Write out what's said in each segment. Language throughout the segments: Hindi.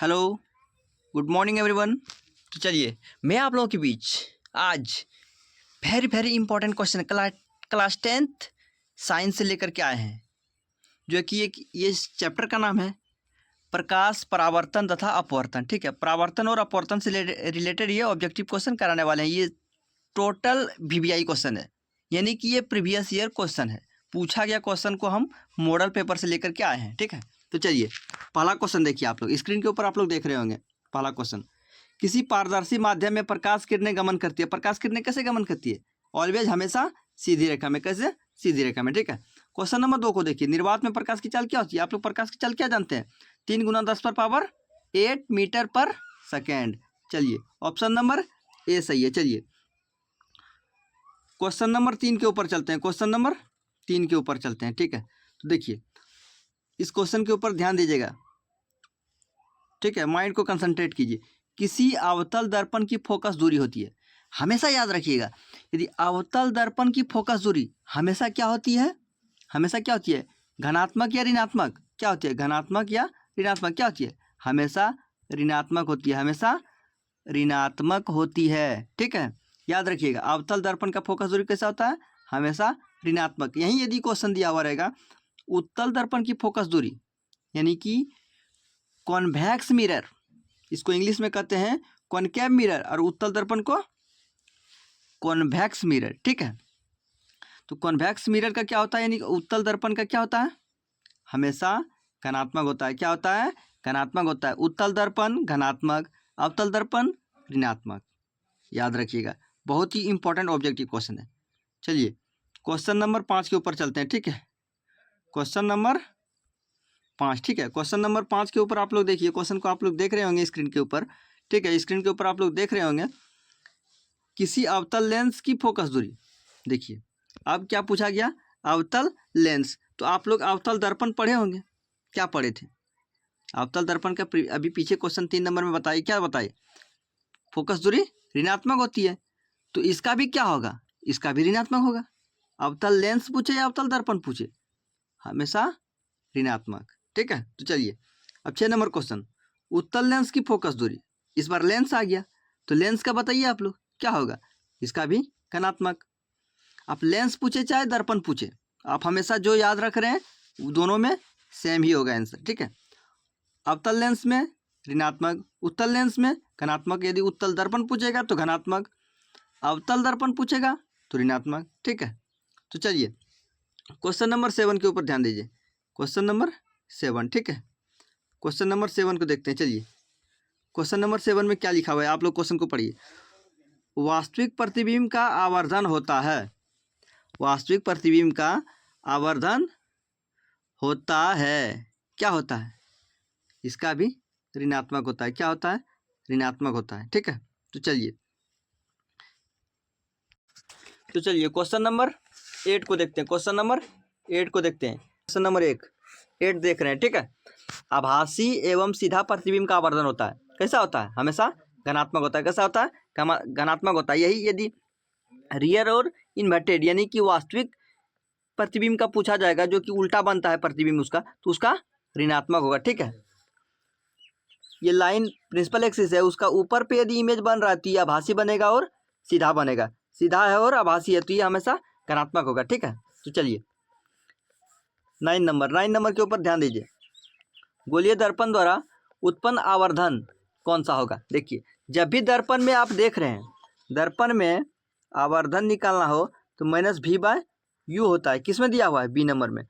Hello, good morning everyone. तो चलिए मैं आप लोगों के बीच आज very important question class 10th science से लेकर के आए हैं, जो कि एक ये चैप्टर का नाम है प्रकाश, परावर्तन तथा अपवर्तन। ठीक है, परावर्तन और अपवर्तन से रिलेटेड ये ऑब्जेक्टिव क्वेश्चन कराने वाले हैं। ये टोटल वीवीआई क्वेश्चन है, यानी कि ये प्रीवियस ईयर क्वेश्चन है। पूछा गया क्वेश्चन को हम मॉडल पेपर से लेकर के आए हैं। ठीक है, तो चलिए पहला क्वेश्चन देखिए। आप लोग स्क्रीन के ऊपर आप लोग देख रहे होंगे। पहला क्वेश्चन, किसी पारदर्शी माध्यम में प्रकाश किरणें गमन करती है। प्रकाश किरणें कैसे गमन करती है? ऑलवेज, हमेशा सीधी रेखा में। कैसे? सीधी रेखा में। ठीक है, क्वेश्चन नंबर 2 को देखिए। निर्वात में प्रकाश की चाल क्या होती है? आप लोग प्रकाश की चाल क्या जानते हैं? 3 × 10⁸ मीटर पर सेकेंड। चलिए ऑप्शन नंबर ए सही है। चलिए क्वेश्चन नंबर 3 के ऊपर चलते हैं। क्वेश्चन नंबर 3 के ऊपर चलते हैं। ठीक है, तो देखिए इस क्वेश्चन के ऊपर ध्यान दीजिएगा। ठीक है, माइंड को कंसंट्रेट कीजिए। किसी अवतल दर्पण की फोकस दूरी होती है। हमेशा याद रखिएगा, यदि अवतल दर्पण की फोकस दूरी हमेशा क्या होती है? हमेशा क्या होती है? धनात्मक या ऋणात्मक? क्या होती है? धनात्मक या ऋणात्मक? क्या होती है? हमेशा ऋणात्मक होती है। हमेशा ऋणात्मक होती है। ठीक है, याद रखिएगा। अवतल दर्पण का फोकस दूरी कैसा होता है? हमेशा ऋणात्मक। यहीं यदि क्वेश्चन दिया हुआ रहेगा, उत्तल दर्पण की फोकस दूरी यानी कि कॉन्वेक्स मिरर, इसको इंग्लिश में कहते हैं कॉनकेव मिरर, और उत्तल दर्पण को कॉन्वेक्स मिरर। ठीक है, तो कॉन्वेक्स मिरर का क्या होता है? यानी उत्तल दर्पण का क्या होता है? हमेशा धनात्मक होता है। क्या होता है? धनात्मक होता है। उत्तल दर्पण धनात्मक, अवतल दर्पण ऋणात्मक। याद रखिएगा, बहुत ही इंपॉर्टेंट ऑब्जेक्टिव क्वेश्चन है। चलिए क्वेश्चन नंबर 5 के ऊपर चलते हैं। ठीक है, क्वेश्चन नंबर 5। ठीक है, क्वेश्चन नंबर 5 के ऊपर आप लोग देखिए। क्वेश्चन को आप लोग देख रहे होंगे स्क्रीन के ऊपर। ठीक है, स्क्रीन के ऊपर आप लोग देख रहे होंगे। किसी अवतल लेंस की फोकस दूरी। देखिए अब क्या पूछा गया? अवतल लेंस। तो आप लोग अवतल दर्पण पढ़े होंगे। क्या पढ़े थे? अवतल दर्पण का अभी पीछे क्वेश्चन 3 नंबर में बताइए। क्या बताइए? फोकस दूरी ऋणात्मक होती है, तो इसका भी क्या होगा? इसका भी ऋणात्मक होगा। अवतल लेंस पूछे या अवतल दर्पण पूछे, हमेशा ऋणात्मक। ठीक है, तो चलिए अब 6 नंबर क्वेश्चन, उत्तल लेंस की फोकस दूरी। इस बार लेंस आ गया, तो लेंस का बताइए आप लोग क्या होगा? इसका भी धनात्मक। आप लेंस पूछे चाहे दर्पण पूछे, आप हमेशा जो याद रख रहे हैं दोनों में सेम ही होगा आंसर। ठीक है, अवतल लेंस में ऋणात्मक, उत्तल लेंस में धनात्मक। यदि उत्तल दर्पण पूछेगा तो धनात्मक, अवतल दर्पण पूछेगा तो ऋणात्मक। ठीक है, तो चलिए क्वेश्चन नंबर 7 के ऊपर ध्यान दीजिए। Question number 7। ठीक है, क्वेश्चन नंबर 7 को देखते हैं। चलिए क्वेश्चन नंबर 7 में क्या लिखा हुआ है, आप लोग क्वेश्चन को पढ़िए। वास्तविक प्रतिबिंब का आवर्धन होता है। वास्तविक प्रतिबिंब का आवर्धन होता है। क्या होता है? इसका भी ऋणात्मक होता है। क्या होता है? ऋणात्मक होता है। ठीक है, तो चलिए क्वेश्चन नंबर 8 को देखते हैं। क्वेश्चन नंबर 8 को देखते हैं। क्वेश्चन नंबर 8 देख रहे हैं। ठीक है, आभासी एवं सीधा प्रतिबिंब का आवर्धन होता है। कैसा होता है? हमेशा धनात्मक होता है। कैसा होता है? धनात्मक होता है। यही यदि रियल और इन्वर्टेड यानी कि वास्तविक प्रतिबिंब का पूछा जाएगा, जो कि उल्टा बनता है प्रतिबिंब उसका, तो उसका ऋणात्मक होगा। ठीक है, ये लाइन प्रिंसिपल एक्सिस है, उसका ऊपर पे यदि इमेज बन रहा है तो ये आभासी बनेगा और सीधा बनेगा। सीधा है और आभासी है तो ये हमेशा धनात्मक होगा। ठीक है, तो चलिए 9 नंबर के ऊपर ध्यान दीजिए। गोलीय दर्पण द्वारा उत्पन्न आवर्धन कौन सा होगा? देखिए जब भी दर्पण में आप देख रहे हैं, दर्पण में आवर्धन निकालना हो तो -v/u होता है। किस में दिया हुआ है? बी नंबर में।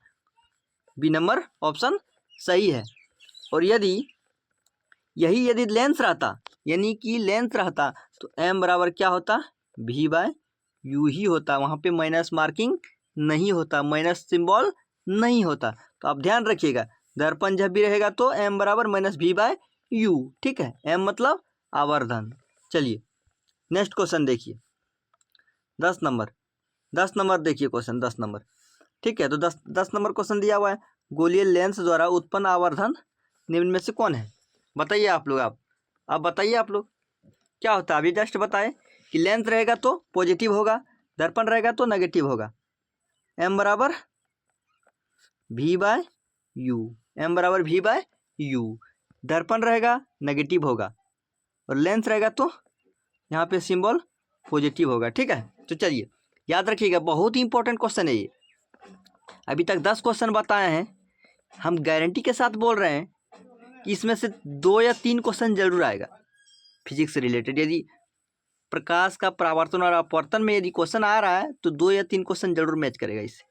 बी नंबर ऑप्शन सही है। और यदि लेंस रहता, यानी कि लेंस रहता, तो m बराबर क्या होता? v/u ही होता। वहाँ पे माइनस मार्किंग नहीं होता, माइनस सिंबल नहीं होता। तो आप ध्यान रखिएगा, दर्पण जब भी रहेगा तो m बराबर -v/u। ठीक है, m मतलब आवर्धन। चलिए नेक्स्ट क्वेश्चन देखिए। 10 नंबर देखिए क्वेश्चन 10 नंबर। ठीक है, तो 10 नंबर क्वेश्चन दिया हुआ है, गोलीय लेंस द्वारा उत्पन्न आवर्धन निम्न में से कौन है? बताइए आप लोग। आप बताइए आप लोग क्या होता है? अभी जस्ट बताए कि लेंस रहेगा तो पॉजिटिव होगा, दर्पण रहेगा तो नेगेटिव होगा। m बराबर v/u, m बराबर v/u। दर्पण रहेगा नेगेटिव होगा और लेंस रहेगा तो यहाँ पे सिंबल पॉजिटिव होगा। ठीक है, तो चलिए याद रखिएगा, बहुत ही इंपॉर्टेंट क्वेश्चन है ये। अभी तक 10 क्वेश्चन बताए हैं, हम गारंटी के साथ बोल रहे हैं कि इसमें से 2 या 3 क्वेश्चन जरूर आएगा फिजिक्स से रिलेटेड। यदि प्रकाश का परावर्तन और अपवर्तन में यदि क्वेश्चन आ रहा है तो 2 या 3 क्वेश्चन जरूर मैच करेगा इससे।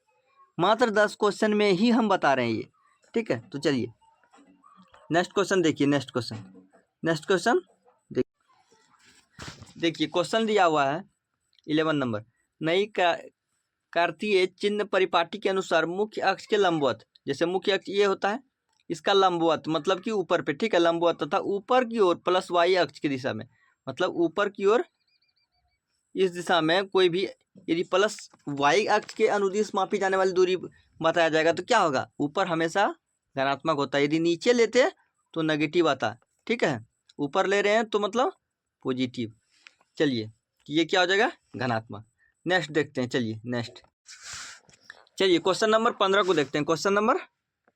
मात्र 10 क्वेश्चन में ही हम बता रहे हैं ये। ठीक है, तो चलिए नेक्स्ट क्वेश्चन देखिए। नेक्स्ट क्वेश्चन देखिए क्वेश्चन दिया हुआ है 11 नंबर। नई कार्तीय चिन्ह परिपाटी के अनुसार मुख्य अक्ष के लंबवत, जैसे मुख्य अक्ष ये होता है, इसका लंबवत मतलब कि ऊपर पे, ठीक है, लंबवत तथा ऊपर की ओर प्लस वाई अक्ष की दिशा में, मतलब ऊपर की ओर इस दिशा में कोई भी यदि प्लस वाई अक्ष के अनुदिश मापी जाने वाली दूरी बताया जाएगा तो क्या होगा, ऊपर हमेशा धनात्मक होता है, यदि नीचे लेते तो नेगेटिव आता। ठीक है, ऊपर ले रहे हैं तो मतलब पॉजिटिव। चलिए ये क्या हो जाएगा, धनात्मक। नेक्स्ट देखते हैं, चलिए क्वेश्चन नंबर 15 को देखते हैं। क्वेश्चन नंबर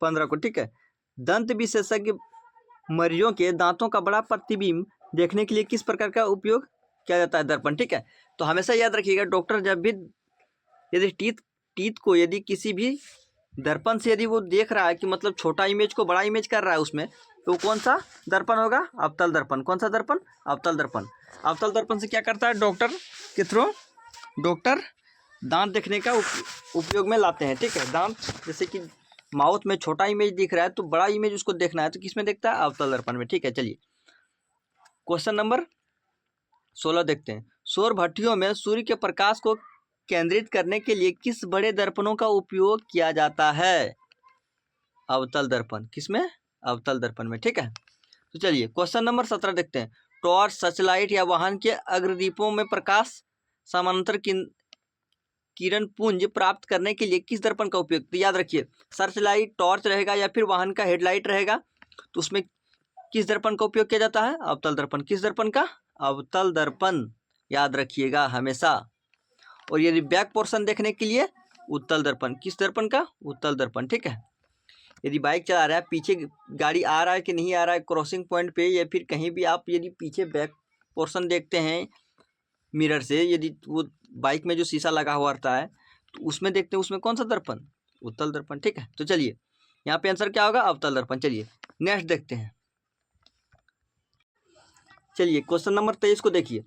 15 को, ठीक है, दंत विशेषज्ञ मरीजों के दांतों का बड़ा प्रतिबिंब देखने के लिए किस प्रकार का उपयोग किया जाता है, दर्पण। ठीक है, तो हमेशा याद रखिएगा, डॉक्टर जब भी यदि टीथ को यदि किसी भी दर्पण से यदि वो देख रहा है कि मतलब छोटा इमेज को बड़ा इमेज कर रहा है उसमें, तो कौन सा दर्पण होगा, अवतल दर्पण। कौन सा दर्पण, अवतल दर्पण। अवतल दर्पण से क्या करता है, डॉक्टर के थ्रू डॉक्टर दांत देखने का उपयोग में लाते हैं। ठीक है, दांत जैसे कि माउथ में छोटा इमेज दिख रहा है तो बड़ा इमेज उसको देखना है तो किस में देखता है, अवतल दर्पण में। ठीक है, चलिए क्वेश्चन नंबर 16 देखते हैं। सौर भट्टियों में सूर्य के प्रकाश को केंद्रित करने के लिए किस बड़े दर्पणों का उपयोग किया जाता है, अवतल दर्पण। किसमें, अवतल दर्पण में। ठीक है, तो चलिए क्वेश्चन नंबर 17 देखते हैं। टॉर्च, सर्चलाइट या वाहन के अग्रदीपों में प्रकाश समानांतर किरण पुंज प्राप्त करने के लिए किस दर्पण का उपयोग। तो याद रखिए, सर्चलाइट, टॉर्च रहेगा या फिर वाहन का हेडलाइट रहेगा तो उसमें किस दर्पण का उपयोग किया जाता है, अवतल दर्पण। किस दर्पण का, अवतल दर्पण, याद रखिएगा हमेशा। और यदि बैक पोर्शन देखने के लिए उत्तल दर्पण। किस दर्पण का, उत्तल दर्पण। ठीक है, यदि बाइक चला रहा है, पीछे गाड़ी आ रहा है कि नहीं आ रहा है क्रॉसिंग पॉइंट पे या फिर कहीं भी, आप यदि पीछे बैक पोर्शन देखते हैं मिरर से, यदि वो बाइक में जो शीशा लगा हुआ रहता है तो उसमें देखते हैं, उसमें कौन सा दर्पण, उत्तल दर्पण। ठीक है, तो चलिए यहाँ पे आंसर क्या होगा, अवतल दर्पण। चलिए नेक्स्ट देखते हैं। चलिए क्वेश्चन नंबर 23 को देखिए।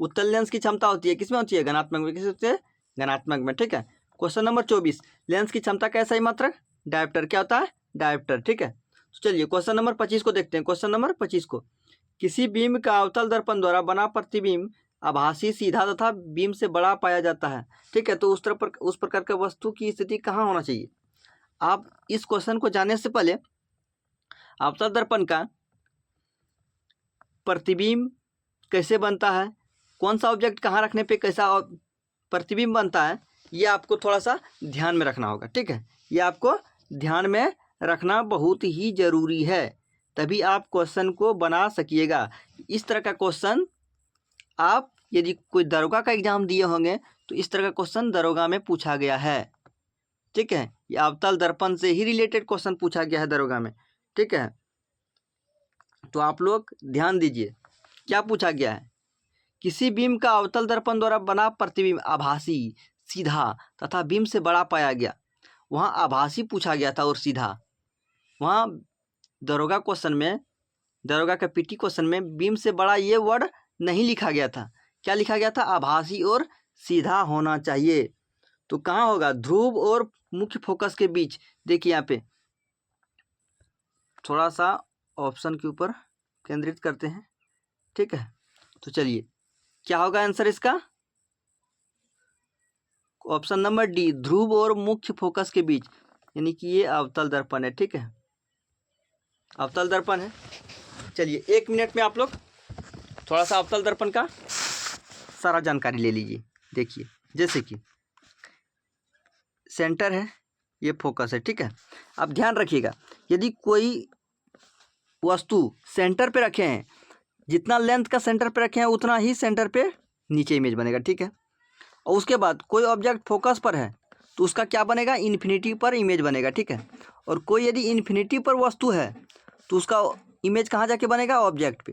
उत्तल लेंस की क्षमता होती है किसमें होती है, धनात्मक में। किस होती है, धनात्मक में। ठीक है, क्वेश्चन नंबर 24, लेंस की क्षमता का सही मात्रक डायोप्टर क्या होता है, डायोप्टर। ठीक है, तो चलिए क्वेश्चन नंबर 25 को देखते हैं। क्वेश्चन नंबर 25 को, किसी बीम का अवतल दर्पण द्वारा बना प्रतिबिंब आभासी, सीधा तथा बीम से बड़ा पाया जाता है। ठीक है, तो उस प्रकार का वस्तु की स्थिति कहाँ होना चाहिए। आप इस क्वेश्चन को जानने से पहले अवतल दर्पण का प्रतिबिंब कैसे बनता है, कौन सा ऑब्जेक्ट कहाँ रखने पे कैसा प्रतिबिंब बनता है, ये आपको थोड़ा सा ध्यान में रखना होगा। ठीक है, ये आपको ध्यान में रखना बहुत ही ज़रूरी है, तभी आप क्वेश्चन को बना सकिएगा। इस तरह का क्वेश्चन आप यदि कोई दरोगा का एग्जाम दिए होंगे तो इस तरह का क्वेश्चन दरोगा में पूछा गया है। ठीक है, ये अवतल दर्पण से ही रिलेटेड क्वेश्चन पूछा गया है दरोगा में। ठीक है, तो आप लोग ध्यान दीजिए, क्या पूछा गया है, किसी बीम का अवतल दर्पण द्वारा बना प्रतिबिंब आभासी, सीधा तथा बीम से बड़ा पाया गया। वहाँ आभासी पूछा गया था और सीधा। वहाँ दरोगा क्वेश्चन में, दरोगा का पीटी क्वेश्चन में बीम से बड़ा ये वर्ड नहीं लिखा गया था। क्या लिखा गया था, आभासी और सीधा होना चाहिए। तो कहाँ होगा, ध्रुव और मुख्य फोकस के बीच। देखिए यहाँ पे थोड़ा सा ऑप्शन के ऊपर केंद्रित करते हैं। ठीक है, तो चलिए क्या होगा आंसर इसका, ऑप्शन नंबर डी, ध्रुव और मुख्य फोकस के बीच, यानी कि ये अवतल दर्पण है। ठीक है, अवतल दर्पण है। चलिए 1 मिनट में आप लोग थोड़ा सा अवतल दर्पण का सारा जानकारी ले लीजिए। देखिए जैसे कि सेंटर है, ये फोकस है। ठीक है, अब ध्यान रखिएगा, यदि कोई वस्तु सेंटर पे रखे हैं, जितना लेंथ का सेंटर पे रखे हैं उतना ही सेंटर पे नीचे इमेज बनेगा। ठीक है, और उसके बाद कोई ऑब्जेक्ट फोकस पर है तो उसका क्या बनेगा, इन्फिनिटी पर इमेज बनेगा। ठीक है, और कोई यदि इन्फिनिटी पर वस्तु है तो उसका इमेज कहाँ जाके बनेगा, ऑब्जेक्ट पे,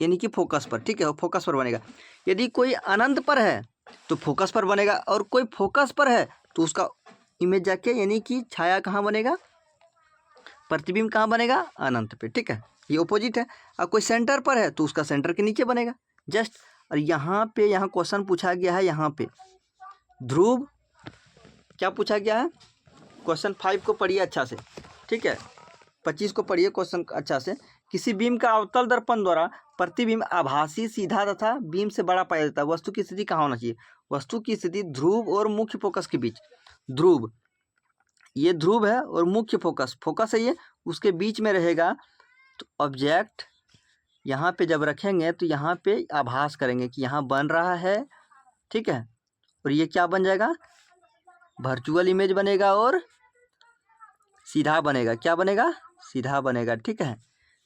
यानी कि फोकस पर, ठीक है, फोकस पर बनेगा। यदि कोई अनंत पर है तो फोकस पर बनेगा, और कोई फोकस पर है तो उसका इमेज जाके यानी कि छाया कहाँ बनेगा, प्रतिबिंब कहाँ बनेगा, अनंत पे, ठीक है, ये ऑपोजिट है। और कोई सेंटर पर है तो उसका सेंटर के नीचे बनेगा जस्ट। और यहाँ पे यहाँ क्वेश्चन पूछा गया है, यहाँ पे ध्रुव क्या पूछा गया है, क्वेश्चन 5 को पढ़िए अच्छा से, ठीक है, 25 को पढ़िए क्वेश्चन अच्छा से। किसी बीम का अवतल दर्पण द्वारा प्रतिबिंब आभासी, सीधा तथा बीम से बड़ा पाया जाता है। वस्तु की स्थिति कहाँ होना चाहिए, वस्तु की स्थिति ध्रुव और मुख्य फोकस के बीच। ध्रुव, ये ध्रुव है और मुख्य फोकस, फोकस है ये, उसके बीच में रहेगा। तो ऑब्जेक्ट यहाँ पे जब रखेंगे तो यहाँ पे आभास करेंगे कि यहाँ बन रहा है, ठीक है, और ये क्या बन जाएगा, वर्चुअल इमेज बनेगा और सीधा बनेगा, क्या बनेगा, सीधा बनेगा, ठीक है।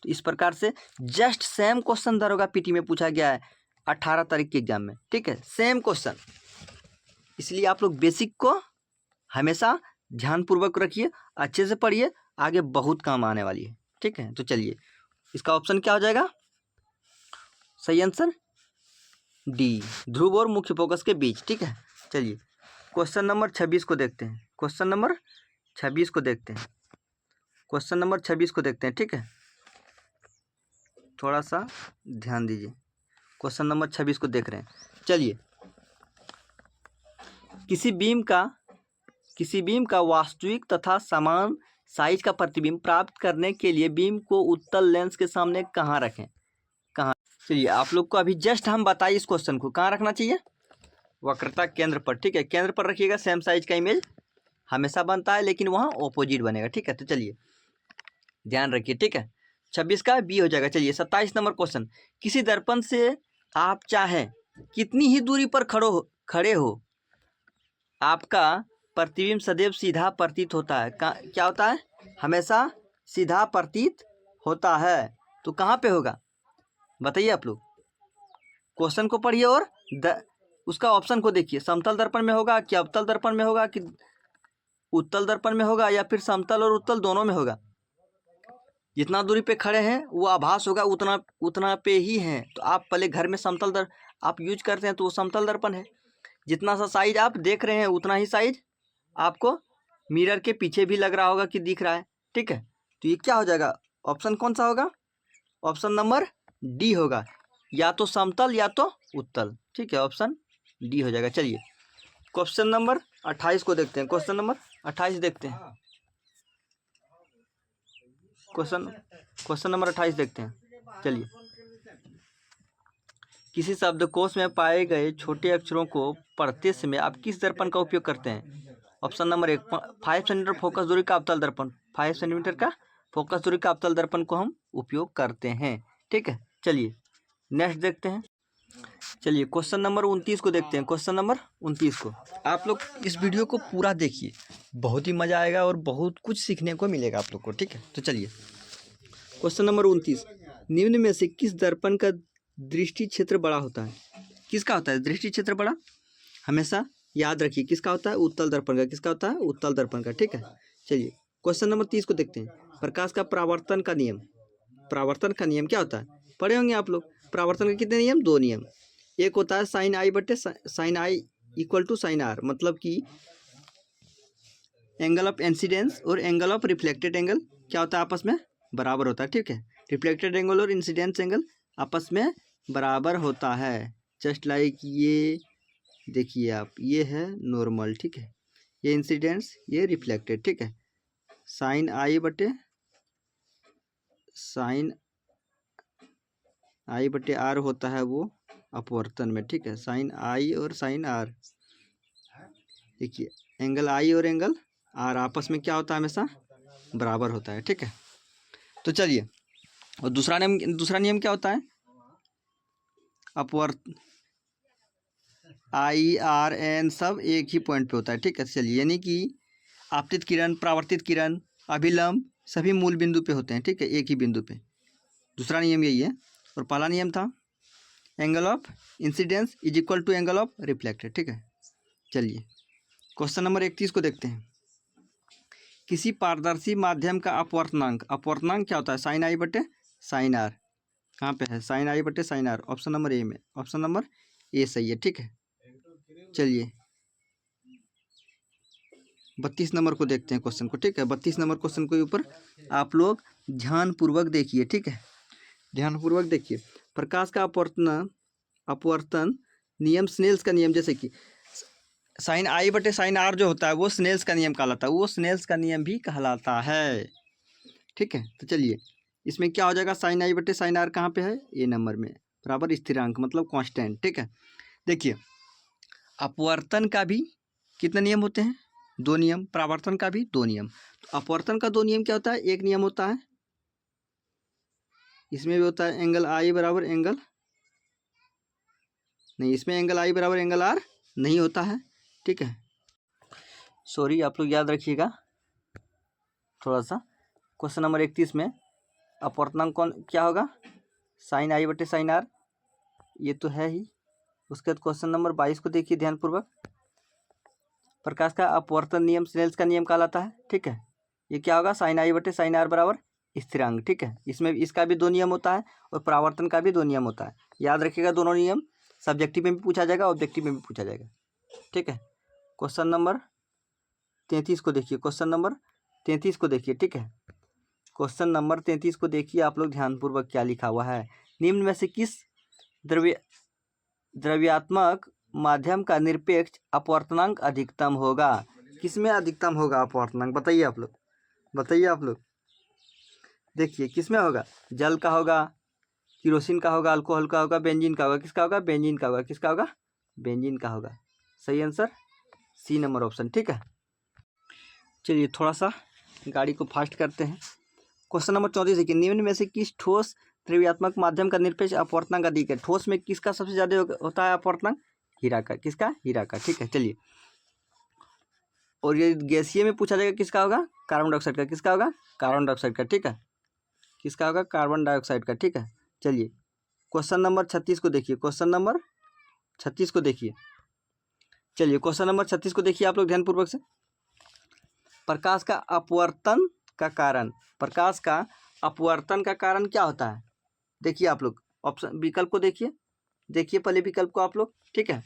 तो इस प्रकार से जस्ट सेम क्वेश्चन दरोगा पीटी में पूछा गया है 18 तारीख के एग्जाम में, ठीक है, सेम क्वेश्चन। इसलिए आप लोग बेसिक को हमेशा ध्यानपूर्वक रखिए, अच्छे से पढ़िए, आगे बहुत काम आने वाली है, ठीक है। तो चलिए, इसका ऑप्शन क्या हो जाएगा, सही आंसर डी, ध्रुव और मुख्य फोकस के बीच, ठीक है। चलिए क्वेश्चन नंबर 26 को देखते हैं, क्वेश्चन नंबर 26 को देखते हैं, क्वेश्चन नंबर 26 को देखते हैं, ठीक है, थोड़ा सा ध्यान दीजिए, क्वेश्चन नंबर 26 को देख रहे हैं। चलिए, किसी बीम का वास्तविक तथा समान साइज का प्रतिबिंब प्राप्त करने के लिए बीम को उत्तल लेंस के सामने कहाँ रखें, कहाँ। चलिए आप लोग को अभी जस्ट हम बताइए इस क्वेश्चन को कहाँ रखना चाहिए, वक्रता केंद्र पर, ठीक है, केंद्र पर रखिएगा। सेम साइज का इमेज हमेशा बनता है लेकिन वहाँ ऑपोजिट बनेगा, ठीक है। तो चलिए ध्यान रखिए, ठीक है, 26 का बी हो जाएगा। चलिए 27 नंबर क्वेश्चन, किसी दर्पण से आप चाहे कितनी ही दूरी पर खड़े हो आपका प्रतिबिंब सदैव सीधा प्रतीत होता है। क्या होता है, हमेशा सीधा प्रतीत होता है। तो कहाँ पे होगा बताइए आप लोग, क्वेश्चन को पढ़िए और उसका ऑप्शन को देखिए, समतल दर्पण में होगा कि अवतल दर्पण में होगा कि उत्तल दर्पण में होगा या फिर समतल और उत्तल दोनों में होगा। जितना दूरी पे खड़े हैं वो आभास होगा उतना पे ही हैं। तो आप पहले घर में समतल आप यूज करते हैं तो वो समतल दर्पण है। जितना सा साइज आप देख रहे हैं उतना ही साइज आपको मिरर के पीछे भी लग रहा होगा कि दिख रहा है, ठीक है। तो ये क्या हो जाएगा, ऑप्शन कौन सा होगा, ऑप्शन नंबर डी होगा, या तो समतल या तो उत्तल, ठीक है, ऑप्शन डी हो जाएगा। चलिए क्वेश्चन नंबर 28 को देखते हैं, क्वेश्चन नंबर 28 देखते हैं, क्वेश्चन नंबर 28 देखते हैं। चलिए, किसी शब्दकोश में पाए गए छोटे अक्षरों को पढ़ते समय आप किस दर्पण का उपयोग करते हैं। ऑप्शन नंबर 1 5 सेंटीमीटर फोकस दूरी का अवतल दर्पण, 5 सेंटीमीटर का फोकस दूरी का अवतल दर्पण को हम उपयोग करते हैं, ठीक है। चलिए नेक्स्ट देखते हैं। चलिए क्वेश्चन नंबर 29 को देखते हैं, क्वेश्चन नंबर 29 को आप लोग इस वीडियो को पूरा देखिए, बहुत ही मज़ा आएगा और बहुत कुछ सीखने को मिलेगा आप लोग को, ठीक है। तो चलिए क्वेश्चन नंबर 29, निम्न में से किस दर्पण का दृष्टि क्षेत्र बड़ा होता है, किसका होता है दृष्टि क्षेत्र बड़ा, हमेशा याद रखिए किसका होता है, उत्तल दर्पण का, किसका होता है, उत्तल दर्पण का, ठीक है। चलिए क्वेश्चन नंबर 30 को देखते हैं, प्रकाश का परावर्तन का नियम, परावर्तन का नियम क्या होता है, पढ़े होंगे आप लोग। परावर्तन के कितने नियम, 2 नियम, एक होता है साइन आई बटे sine i equal to sine r, मतलब कि एंगल ऑफ इंसिडेंस और एंगल ऑफ रिफ्लेक्टेड एंगल क्या होता है, आपस में बराबर होता है, ठीक है। रिफ्लेक्टेड एंगल और इंसिडेंस एंगल आपस में बराबर होता है, जस्ट लाइक ये देखिए आप, ये है नॉर्मल, ठीक है, ये इंसिडेंस, ये रिफ्लेक्टेड, ठीक है। साइन आई बटे आर होता है वो अपवर्तन में, ठीक है, साइन आई और साइन आर, देखिए एंगल आई और एंगल आर आपस में क्या होता है, हमेशा बराबर होता है, ठीक है। तो चलिए, और दूसरा नियम क्या होता है, अपवर्त आई आर एन सब एक ही पॉइंट पे होता है, ठीक है। चलिए, यानी कि आपतित किरण, परावर्तित किरण, अभिलंब सभी मूल बिंदु पे होते हैं, ठीक है, एक ही बिंदु पे। दूसरा नियम यही है। और पहला नियम था angle of incidence is equal to angle of reflected, ठीक है। चलिए क्वेश्चन नंबर 31 को देखते हैं, किसी पारदर्शी माध्यम का अपवर्तनांक क्या होता है, साइन आई बटे साइन आर कहाँ पे है, साइन आई बटे sine r, option number A में, ऑप्शन नंबर ए सही है। ठीक है, चलिए 32 नंबर को देखते हैं क्वेश्चन को। ठीक है, 32 नंबर क्वेश्चन के ऊपर आप लोग ध्यानपूर्वक देखिए। ठीक है, ध्यानपूर्वक देखिए। प्रकाश का अपवर्तन नियम स्नेल्स का नियम, जैसे कि साइन आई बटे साइन आर जो होता है वो स्नेल्स का नियम कहलाता है, वो स्नेल्स का नियम भी कहलाता है। ठीक है, तो चलिए इसमें क्या हो जाएगा, साइन आई बटे साइन आर कहाँ पे है, ए नंबर में, बराबर स्थिरांक मतलब कांस्टेंट। ठीक है, देखिए अपवर्तन का भी कितने नियम होते हैं, 2 नियम, परावर्तन का भी 2 नियम। तो अपवर्तन का 2 नियम क्या होता है, एक नियम होता है इसमें भी होता है एंगल आई बराबर एंगल, नहीं इसमें एंगल आई बराबर एंगल आर नहीं होता है। ठीक है, सॉरी आप लोग याद रखिएगा थोड़ा सा। क्वेश्चन नंबर 31 में अपवर्तनांक कौन क्या होगा, साइन आई बटे साइन आर, ये तो है ही। उसके बाद क्वेश्चन नंबर 22 को देखिए ध्यानपूर्वक। प्रकाश का अपवर्तन नियम स्नेल्स का नियम कहलाता है। ठीक है, ये क्या होगा, साइन आई बटे साइन आर बराबर स्थिरांक। ठीक है, इसमें इसका भी 2 नियम होता है और परावर्तन का भी 2 नियम होता है। याद रखिएगा दोनों नियम, सब्जेक्टिव में भी पूछा जाएगा, ऑब्जेक्टिव में भी पूछा जाएगा। ठीक है, क्वेश्चन नंबर 33 को देखिए, क्वेश्चन नंबर 33 को देखिए। ठीक है, क्वेश्चन नंबर 33 को देखिए आप लोग ध्यानपूर्वक, क्या लिखा हुआ है, निम्न में से किस द्रव्यात्मक माध्यम का निरपेक्ष अपवर्तनांक अधिकतम होगा, किसमें अधिकतम होगा अपवर्तनांक, बताइए आप लोग, बताइए आप लोग। देखिए किसमें होगा, जल का होगा, केरोसिन का होगा, अल्कोहल का होगा, बेंजीन का होगा, किसका होगा, बेंजीन का होगा, किसका होगा, बेंजीन का होगा। सही आंसर सी नंबर ऑप्शन। ठीक है, चलिए थोड़ा सा गाड़ी को फास्ट करते हैं। क्वेश्चन नंबर 34 है कि निम्न में से किस ठोस द्रव्यात्मक माध्यम का निरपेक्ष अपवर्तनांक अधिक है, ठोस में किसका सबसे ज्यादा होता है अपवर्तनांक, हीरा का, किसका, हीरा का। ठीक है, चलिए और ये गैसीय में पूछा जाएगा किसका होगा, कार्बन डाइऑक्साइड का, किसका होगा, कार्बन डाइऑक्साइड का। ठीक है, किसका होगा, कार्बन डाइऑक्साइड का। ठीक है, चलिए क्वेश्चन नंबर 36 को देखिए, क्वेश्चन नंबर 36 को देखिए। चलिए क्वेश्चन नंबर 36 को देखिए आप लोग ध्यानपूर्वक से। प्रकाश का अपवर्तन का कारण, प्रकाश का अपवर्तन का कारण क्या होता है, देखिए आप लोग ऑप्शन विकल्प को देखिए, देखिए पहले विकल्प को आप लोग। ठीक है,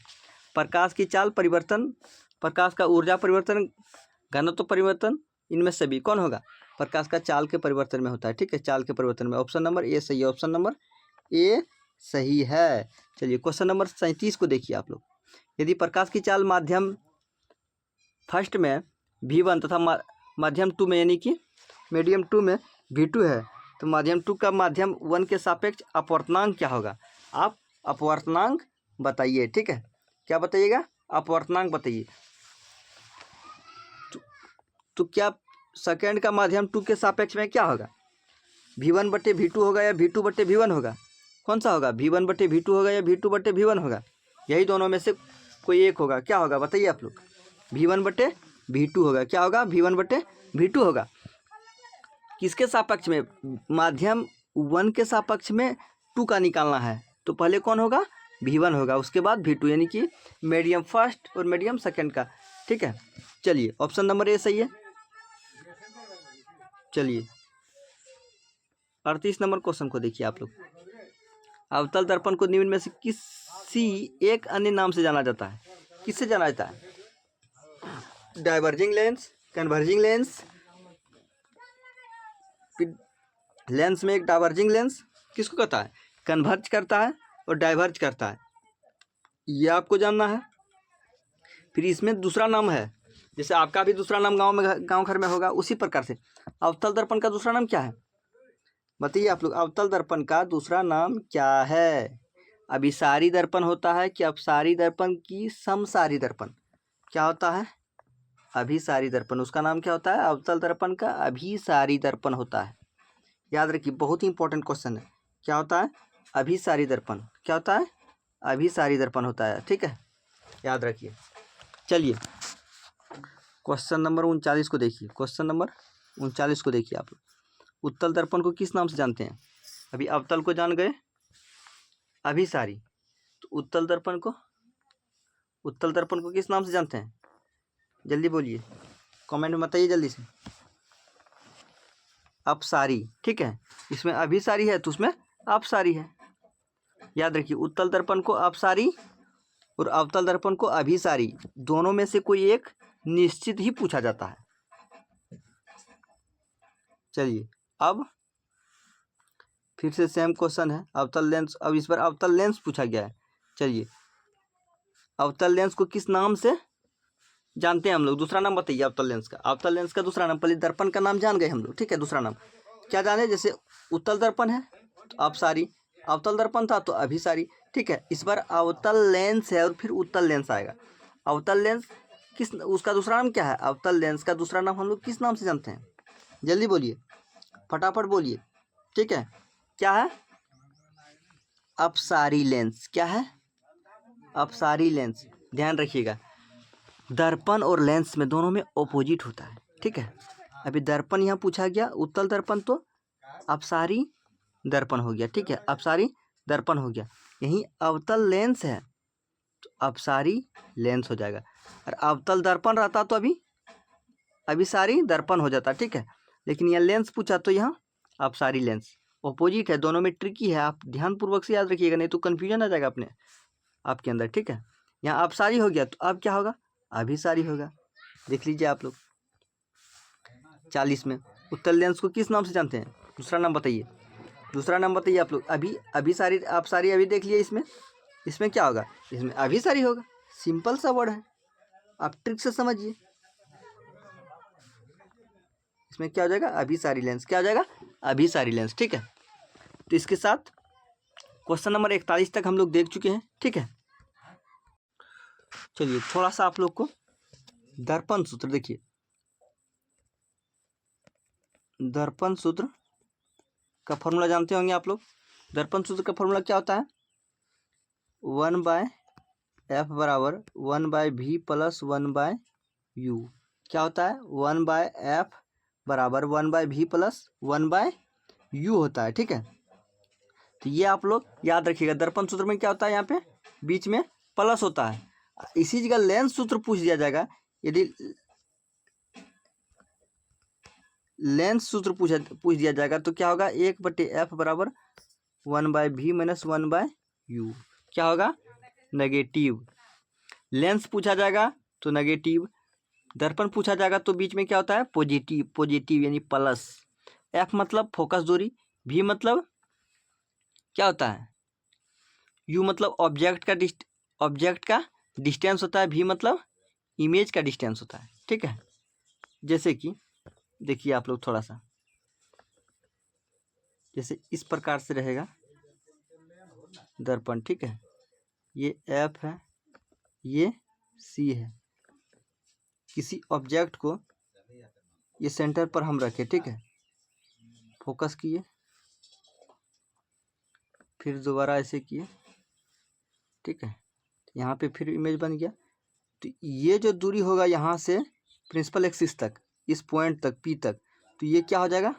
प्रकाश की चाल परिवर्तन, प्रकाश का ऊर्जा परिवर्तन, घनत्व परिवर्तन, इनमें से भी कौन होगा, प्रकाश का चाल के परिवर्तन में होता है। ठीक है, चाल के परिवर्तन में, ऑप्शन नंबर ए सही है, ऑप्शन नंबर ए सही है। चलिए क्वेश्चन नंबर 37 को देखिए आप लोग। यदि प्रकाश की चाल माध्यम फर्स्ट में V1 तथा माध्यम 2 में यानी कि मीडियम 2 में V2 है, तो माध्यम 2 का माध्यम 1 के सापेक्ष अपवर्तनांक क्या होगा, आप अपवर्तनांक बताइए। ठीक है, क्या बताइएगा, अपवर्तनांक बताइए। तो क्या सेकेंड का माध्यम 2 के सापेक्ष में क्या होगा, V1 बटे V2 होगा या V2 बटे V1 होगा, कौन सा होगा, V1 बटे V2 होगा या V2 बटे V1 होगा, यही दोनों में से कोई एक होगा, क्या होगा बताइए आप लोग, V1 बटे V2 होगा, क्या होगा, V1 बटे V2 होगा। किसके सापेक्ष में, माध्यम 1 के सापेक्ष में 2 का निकालना है, तो पहले कौन होगा, V1 होगा, उसके बाद V2, यानी कि मीडियम फर्स्ट और मीडियम सेकंड का। ठीक है, चलिए ऑप्शन नंबर ए सही है। चलिए 38 नंबर क्वेश्चन को देखिए आप लोग। अवतल दर्पण को निम्न में से किसी एक अन्य नाम से जाना जाता है, किससे जाना जाता है, diverging lens, converging lens, lens में एक डाइवर्जिंग लेंस किसको कहता है, कन्वर्ज करता है और डाइवर्ज करता है, ये आपको जानना है। फिर इसमें दूसरा नाम है, जैसे आपका भी दूसरा नाम गांव घर में होगा, उसी प्रकार से अवतल दर्पण का दूसरा नाम क्या है, बताइए आप लोग, अवतल दर्पण का दूसरा नाम क्या है, अभिसारी दर्पण होता है कि अपसारी दर्पण की समसारी दर्पण, क्या होता है, अभिसारी दर्पण, उसका नाम क्या होता है, अवतल दर्पण का अभिसारी दर्पण होता है। याद रखिए बहुत ही इंपॉर्टेंट क्वेश्चन है, क्या होता है, अभिसारी दर्पण, क्या होता है, अभिसारी दर्पण होता है। ठीक है, याद रखिए। चलिए क्वेश्चन नंबर 39 को देखिए, क्वेश्चन नंबर 39 को देखिए आप लोग। उत्तल दर्पण को किस नाम से जानते हैं, अभी अवतल को जान गए, अभिसारी, तो उत्तल दर्पण को किस नाम से जानते हैं, जल्दी बोलिए, कमेंट में बताइए जल्दी से। अपसारी, ठीक है। इसमें अभिसारी है तो उसमें अपसारी है। याद रखिए, उत्तल दर्पण को अपसारी और अवतल दर्पण को अभिसारी, दोनों में से कोई एक निश्चित ही पूछा जाता है। चलिए अब फिर से सेम क्वेश्चन है, अवतल लेंस। अब इस बार अवतल लेंस पूछा गया है। चलिए, अवतल लेंस को किस नाम से जानते हैं हम लोग? दूसरा नाम बताइए अवतल लेंस का। अवतल लेंस का दूसरा नाम, पहले दर्पण का नाम जान गए हम लोग, ठीक है। दूसरा नाम क्या जाने? जैसे उत्तल दर्पण है तो अपसारी, अवतल दर्पण था तो अभिसारी, ठीक है। इस बार अवतल लेंस है और फिर उत्तल लेंस आएगा। अवतल लेंस किस, उसका दूसरा नाम क्या है? अवतल लेंस का दूसरा नाम हम लोग किस नाम से जानते हैं? जल्दी बोलिए, फटाफट बोलिए, ठीक है। क्या है? अपसारी लेंस। क्या है? अपसारी लेंस। ध्यान रखिएगा, दर्पण और लेंस में दोनों में ऑपोजिट होता है, ठीक है। अभी दर्पण यहाँ पूछा गया, उत्तल दर्पण तो अपसारी दर्पण हो गया, ठीक है। अपसारी दर्पण हो गया। यहीं अवतल लेंस है तो अपसारी लेंस हो जाएगा, और अवतल दर्पण रहता तो अभिसारी दर्पण हो जाता, ठीक है। लेकिन यह लेंस पूछा तो यहाँ अपसारी लेंस। ऑपोजिट है, दोनों में ट्रिकी है, आप ध्यानपूर्वक से याद रखिएगा, नहीं तो कन्फ्यूजन आ जाएगा अपने आपके अंदर, ठीक है। यहाँ अपसारी हो गया तो अब क्या होगा? अभिसारी होगा। देख लीजिए आप लोग। 40 में उत्तल लेंस को किस नाम से जानते हैं? दूसरा नाम बताइए, दूसरा नाम बताइए आप लोग। अभिसारी अपसारी अभी देख लिया। इसमें क्या होगा? इसमें अभिसारी होगा। सिंपल सा वर्ड है, आप ट्रिक से समझिए। इसमें क्या हो जाएगा? अभिसारी लेंस। क्या हो जाएगा? अभिसारी लेंस, ठीक है। तो इसके साथ क्वेश्चन नंबर 41 तक हम लोग देख चुके हैं, ठीक है। चलिए थोड़ा सा आप लोग को दर्पण सूत्र देखिए। दर्पण सूत्र का फॉर्मूला जानते होंगे आप लोग। दर्पण सूत्र का फॉर्मूला क्या होता है? 1/f बराबर 1/v प्लस 1/u। क्या होता है? 1/f बराबर 1/v प्लस 1/u होता है, ठीक है। तो ये आप लोग याद रखिएगा। दर्पण सूत्र में क्या होता है? यहाँ पे बीच में प्लस होता है। इसी जगह लेंस सूत्र पूछ दिया जाएगा। यदि लेंस सूत्र पूछ दिया जाएगा तो क्या होगा? 1/f बराबर 1/v माइनस 1/u। क्या होगा? नेगेटिव। लेंस पूछा जाएगा तो नेगेटिव, दर्पण पूछा जाएगा तो बीच में क्या होता है? पॉजिटिव। पॉजिटिव यानी प्लस। एफ मतलब फोकस दूरी, वी मतलब क्या होता है? यू मतलब ऑब्जेक्ट का डिस्टेंस होता है, वी मतलब इमेज का डिस्टेंस होता है, ठीक है। जैसे कि देखिए आप लोग थोड़ा सा, जैसे इस प्रकार से रहेगा दर्पण, ठीक है। ये एफ है, ये सी है। किसी ऑब्जेक्ट को ये सेंटर पर हम रखें, ठीक है। फोकस किए, फिर दोबारा ऐसे किए, ठीक है। यहाँ पे फिर इमेज बन गया। तो ये जो दूरी होगा यहाँ से प्रिंसिपल एक्सिस तक, इस पॉइंट तक पी तक, तो ये क्या हो जाएगा?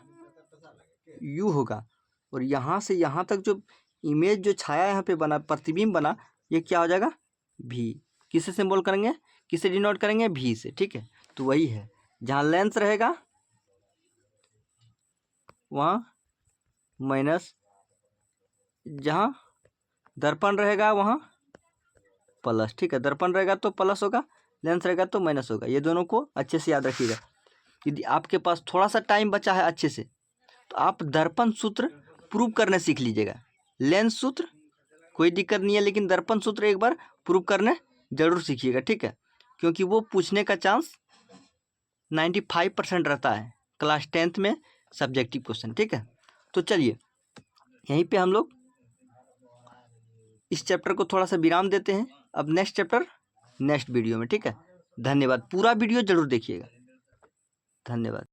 यू होगा। और यहाँ से यहाँ तक जो इमेज जो छाया यहाँ पे बना, प्रतिबिंब बना, ये क्या हो जाएगा? भी। किससे सिंबल करेंगे? किससे डिनोट करेंगे? भी से, ठीक है। तो वही है, जहाँ लेंस रहेगा वहाँ माइनस, जहाँ दर्पण रहेगा वहाँ प्लस, ठीक है। दर्पण रहेगा तो प्लस होगा, लेंस रहेगा तो माइनस होगा। ये दोनों को अच्छे से याद रखिएगा। यदि आपके पास थोड़ा सा टाइम बचा है अच्छे से, तो आप दर्पण सूत्र प्रूव करने सीख लीजिएगा। लेंस सूत्र कोई दिक्कत नहीं है, लेकिन दर्पण सूत्र एक बार प्रूव करने जरूर सीखिएगा, ठीक है। क्योंकि वो पूछने का चांस 95% रहता है क्लास 10th में सब्जेक्टिव क्वेश्चन, ठीक है। तो चलिए यहीं पे हम लोग इस चैप्टर को थोड़ा सा विराम देते हैं। अब नेक्स्ट चैप्टर नेक्स्ट वीडियो में, ठीक है। धन्यवाद। पूरा वीडियो जरूर देखिएगा। धन्यवाद।